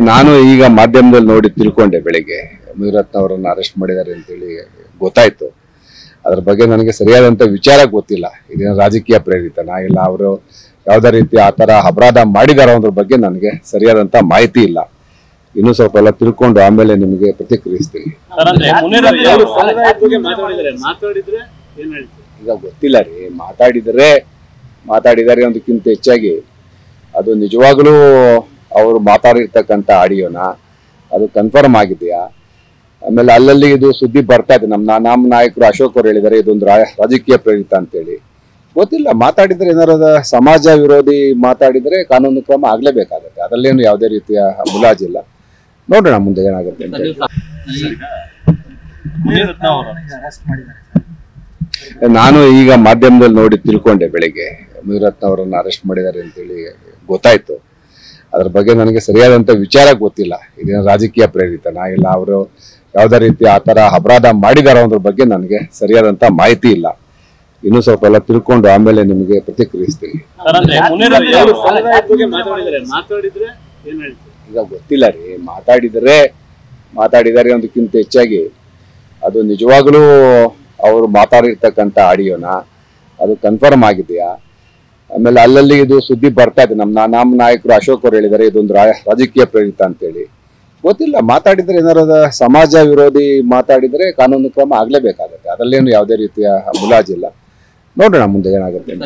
ನಾನು ಈಗ ಮಾಧ್ಯಮದಲ್ಲಿ ನೋಡಿ ತಿಳ್ಕೊಂಡೆ ಬೆಳಿಗ್ಗೆ ಮುನಿರತ್ನ ಅವರನ್ನು ಅರೆಸ್ಟ್ ಮಾಡಿದ್ದಾರೆ ಅಂತೇಳಿ ಗೊತ್ತಾಯ್ತು. ಅದ್ರ ಬಗ್ಗೆ ನನಗೆ ಸರಿಯಾದಂತ ವಿಚಾರ ಗೊತ್ತಿಲ್ಲ. ಇದೇನು ರಾಜಕೀಯ ಪ್ರೇರಿತನಾ ಇಲ್ಲ ಅವರು ಯಾವುದೇ ರೀತಿ ಆ ತರ ಅಪರಾಧ ಮಾಡಿದಾರೋ ಅನ್ನೋದ್ರ ಬಗ್ಗೆ ನನಗೆ ಸರಿಯಾದಂತ ಮಾಹಿತಿ ಇಲ್ಲ. ಇನ್ನೂ ಸ್ವಲ್ಪ ಎಲ್ಲ ತಿಳ್ಕೊಂಡು ಆಮೇಲೆ ನಿಮಗೆ ಪ್ರತಿಕ್ರಿಯಿಸ್ತೀನಿ. ಈಗ ಗೊತ್ತಿಲ್ಲ ರೀ, ಮಾತಾಡಿದರೆ ಅನ್ನೋದಕ್ಕಿಂತ ಹೆಚ್ಚಾಗಿ ಅದು ನಿಜವಾಗ್ಲೂ ಅವರು ಮಾತಾಡಿರ್ತಕ್ಕಂಥ ಆಡಿಯೋನ ಅದು ಕನ್ಫರ್ಮ್ ಆಗಿದೆಯಾ? ಆಮೇಲೆ ಅಲ್ಲಲ್ಲಿ ಇದು ಸುದ್ದಿ ಬರ್ತಾ ಇದೆ, ನಮ್ಮ ನಾಯಕರು ಅಶೋಕ್ ಅವರು ಹೇಳಿದ್ದಾರೆ ಇದೊಂದು ರಾಜಕೀಯ ಪ್ರೇರಿತ ಅಂತೇಳಿ. ಗೊತ್ತಿಲ್ಲ, ಮಾತಾಡಿದ್ರೆ ಏನಾರು ಸಮಾಜ ವಿರೋಧಿ ಮಾತಾಡಿದ್ರೆ ಕಾನೂನು ಕ್ರಮ ಆಗ್ಲೇಬೇಕಾಗತ್ತೆ. ಅದರಲ್ಲೇನು ಯಾವುದೇ ರೀತಿಯ ಮುಲಾಜಿಲ್ಲ. ನೋಡೋಣ ಮುಂದೆ ಏನಾಗುತ್ತೆ ಅಂತ. ನಾನು ಈಗ ಮಾಧ್ಯಮದಲ್ಲಿ ನೋಡಿ ತಿಳ್ಕೊಂಡೆ ಬೆಳಿಗ್ಗೆ ಮುನಿರತ್ನ ಅವರನ್ನು ಅರೆಸ್ಟ್ ಮಾಡಿದ್ದಾರೆ ಅಂತೇಳಿ ಗೊತ್ತಾಯ್ತು. ಅದ್ರ ಬಗ್ಗೆ ನನಗೆ ಸರಿಯಾದಂತ ವಿಚಾರ ಗೊತ್ತಿಲ್ಲ. ಇದೇನು ರಾಜಕೀಯ ಪ್ರೇರಿತನಾ ಇಲ್ಲ ಅವರು ಯಾವುದೇ ರೀತಿ ಆ ತರ ಅಪರಾಧ ಮಾಡಿದಾರೋ ಅನ್ನೋದ್ರ ಬಗ್ಗೆ ನನಗೆ ಸರಿಯಾದಂತ ಮಾಹಿತಿ ಇಲ್ಲ. ಇನ್ನೂ ಸ್ವಲ್ಪ ಎಲ್ಲ ತಿಳ್ಕೊಂಡು ಆಮೇಲೆ ನಿಮಗೆ ಪ್ರತಿಕ್ರಿಯಿಸ್ತೀನಿ. ಈಗ ಗೊತ್ತಿಲ್ಲ ರೀ, ಮಾತಾಡಿದರೆ ಅನ್ನೋದಕ್ಕಿಂತ ಹೆಚ್ಚಾಗಿ ಅದು ನಿಜವಾಗ್ಲೂ ಅವರು ಮಾತಾಡಿರ್ತಕ್ಕಂಥ ಆಡಿಯೋನ ಅದು ಕನ್ಫರ್ಮ್ ಆಗಿದೆಯಾ? ಆಮೇಲೆ ಅಲ್ಲಲ್ಲಿ ಇದು ಸುದ್ದಿ ಬರ್ತಾ ಇದೆ, ನಮ್ಮ ನಾಯಕರು ಅಶೋಕ್ ಅವರು ಹೇಳಿದ್ದಾರೆ ಇದೊಂದು ರಾಜಕೀಯ ಪ್ರೇರಿತ ಅಂತೇಳಿ. ಗೊತ್ತಿಲ್ಲ, ಮಾತಾಡಿದ್ರೆ ಏನಾರು ಸಮಾಜ ವಿರೋಧಿ ಮಾತಾಡಿದ್ರೆ ಕಾನೂನು ಕ್ರಮ ಆಗ್ಲೇಬೇಕಾಗತ್ತೆ. ಅದರಲ್ಲೇನು ಯಾವುದೇ ರೀತಿಯ ಮುಲಾಜಿಲ್ಲ. ನೋಡೋಣ ಮುಂದೆ ಏನಾಗುತ್ತೆ ಅಂತ.